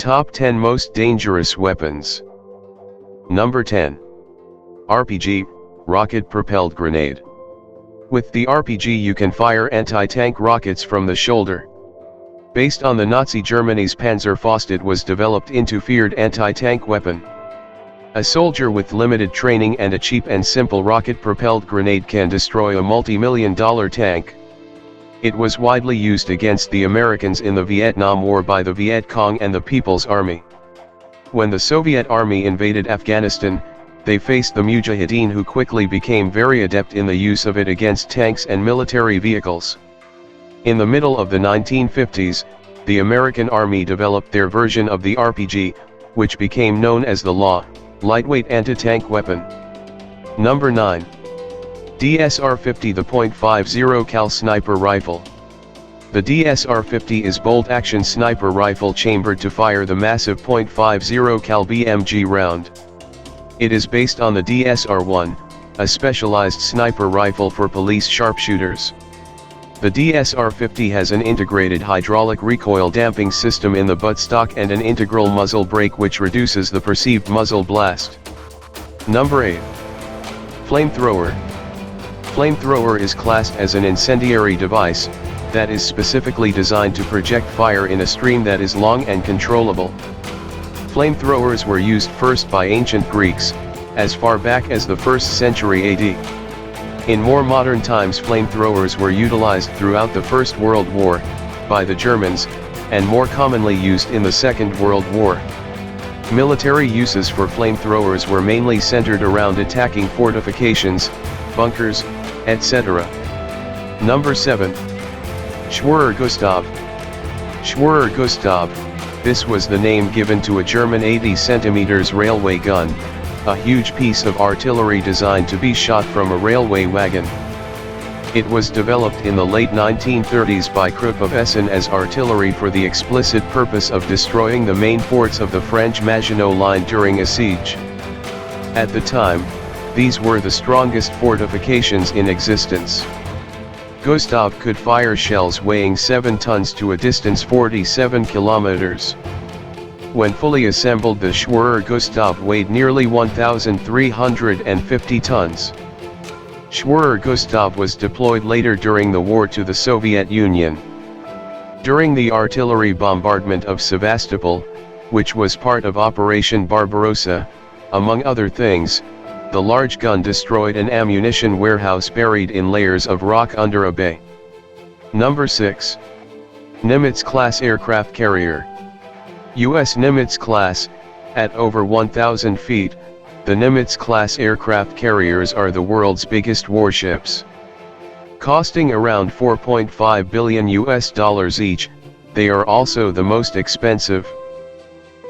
Top 10 Most Dangerous Weapons. Number 10. RPG, Rocket-Propelled Grenade. With the RPG you can fire anti-tank rockets from the shoulder. Based on the Nazi Germany's Panzerfaust, it was developed into feared anti-tank weapon. A soldier with limited training and a cheap and simple rocket-propelled grenade can destroy a multi-million-dollar tank. It was widely used against the Americans in the Vietnam War by the Viet Cong and the People's Army. When the Soviet Army invaded Afghanistan, they faced the Mujahideen, who quickly became very adept in the use of it against tanks and military vehicles. In the middle of the 1950s, the American Army developed their version of the RPG, which became known as the LAW, lightweight anti-tank weapon. Number 9. DSR-50, the .50 cal sniper rifle. The DSR-50 is bolt-action sniper rifle chambered to fire the massive .50 cal BMG round. It is based on the DSR-1, a specialized sniper rifle for police sharpshooters. The DSR-50 has an integrated hydraulic recoil damping system in the buttstock and an integral muzzle brake which reduces the perceived muzzle blast. Number 8. Flamethrower. Flamethrower is classed as an incendiary device that is specifically designed to project fire in a stream that is long and controllable. Flamethrowers were used first by ancient Greeks, as far back as the 1st century AD. In more modern times, flamethrowers were utilized throughout the First World War, by the Germans, and more commonly used in the Second World War. Military uses for flamethrowers were mainly centered around attacking fortifications, bunkers, etc. Number 7. Schwerer-Gustav. Schwerer-Gustav, this was the name given to a German 80 cm railway gun, a huge piece of artillery designed to be shot from a railway wagon. It was developed in the late 1930s by Krupp of Essen as artillery for the explicit purpose of destroying the main forts of the French Maginot Line during a siege. At the time, these were the strongest fortifications in existence. Gustav could fire shells weighing 7 tons to a distance 47 kilometers. When fully assembled, the Schwerer-Gustav weighed nearly 1,350 tons. Schwerer-Gustav was deployed later during the war to the Soviet Union. During the artillery bombardment of Sevastopol, which was part of Operation Barbarossa, among other things, the large gun destroyed an ammunition warehouse buried in layers of rock under a bay. Number 6. Nimitz-class aircraft carrier. U.S. Nimitz-class, at over 1,000 feet, the Nimitz-class aircraft carriers are the world's biggest warships. Costing around $4.5 billion each, they are also the most expensive.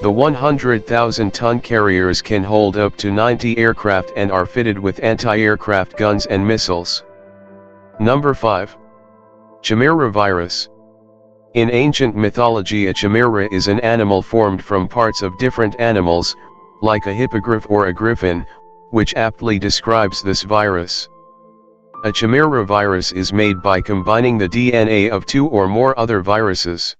The 100,000-ton carriers can hold up to 90 aircraft and are fitted with anti-aircraft guns and missiles. Number 5. Chimera virus. In ancient mythology, a chimera is an animal formed from parts of different animals, like a hippogriff or a griffin, which aptly describes this virus. A chimera virus is made by combining the DNA of 2 or more other viruses.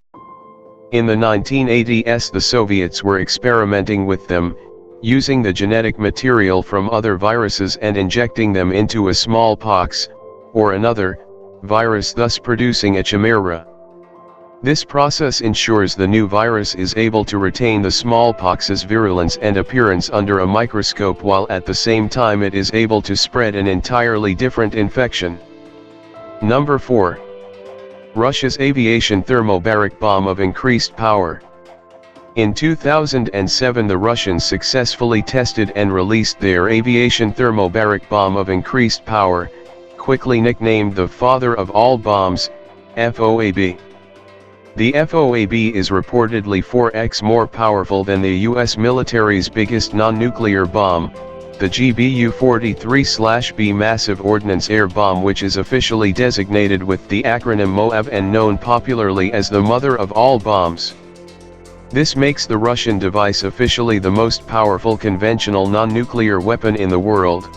In the 1980s, the Soviets were experimenting with them, using the genetic material from other viruses and injecting them into a smallpox, or another, virus, thus producing a chimera. This process ensures the new virus is able to retain the smallpox's virulence and appearance under a microscope, while at the same time it is able to spread an entirely different infection. Number 4. Russia's aviation thermobaric bomb of increased power. In 2007, the Russians successfully tested and released their aviation thermobaric bomb of increased power, quickly nicknamed the father of all bombs, FOAB. The FOAB is reportedly 4x more powerful than the US military's biggest non-nuclear bomb, the GBU-43/B massive ordnance air bomb, which is officially designated with the acronym MOAB and known popularly as the mother of all bombs. This makes the Russian device officially the most powerful conventional non-nuclear weapon in the world.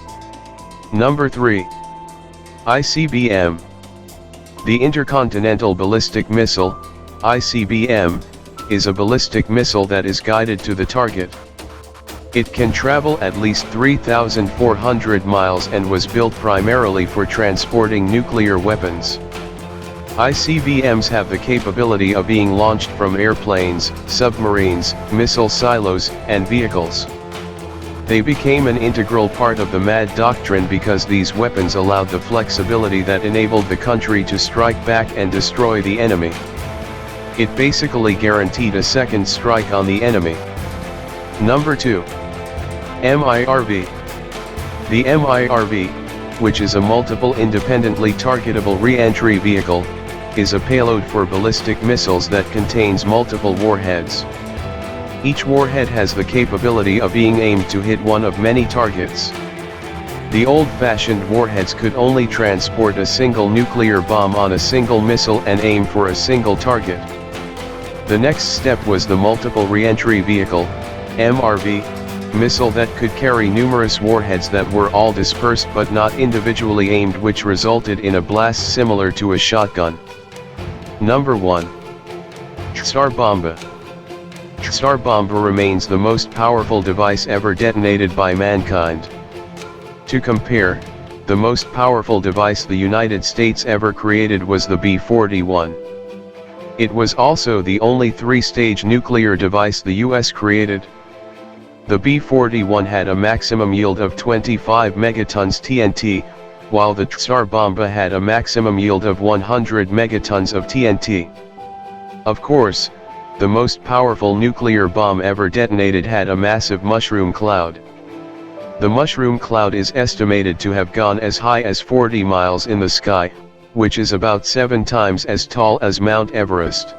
Number 3. ICBM. The Intercontinental Ballistic Missile, ICBM, is a ballistic missile that is guided to the target. It can travel at least 3,400 miles and was built primarily for transporting nuclear weapons. ICBMs have the capability of being launched from airplanes, submarines, missile silos, and vehicles. They became an integral part of the MAD doctrine because these weapons allowed the flexibility that enabled the country to strike back and destroy the enemy. It basically guaranteed a second strike on the enemy. Number 2. MIRV. The MIRV, which is a multiple independently targetable re-entry vehicle, is a payload for ballistic missiles that contains multiple warheads. Each warhead has the capability of being aimed to hit one of many targets. The old-fashioned warheads could only transport a single nuclear bomb on a single missile and aim for a single target. The next step was the multiple re-entry vehicle, MRV, missile that could carry numerous warheads that were all dispersed but not individually aimed, which resulted in a blast similar to a shotgun. Number 1. Tsar Bomba. Tsar Bomba remains the most powerful device ever detonated by mankind. To compare, the most powerful device the United States ever created was the B-41. It was also the only three-stage nuclear device the US created. The B-41 had a maximum yield of 25 megatons TNT, while the Tsar Bomba had a maximum yield of 100 megatons of TNT. Of course, the most powerful nuclear bomb ever detonated had a massive mushroom cloud. The mushroom cloud is estimated to have gone as high as 40 miles in the sky, which is about 7 times as tall as Mount Everest.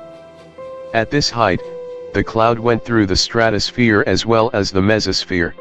At this height, the cloud went through the stratosphere as well as the mesosphere.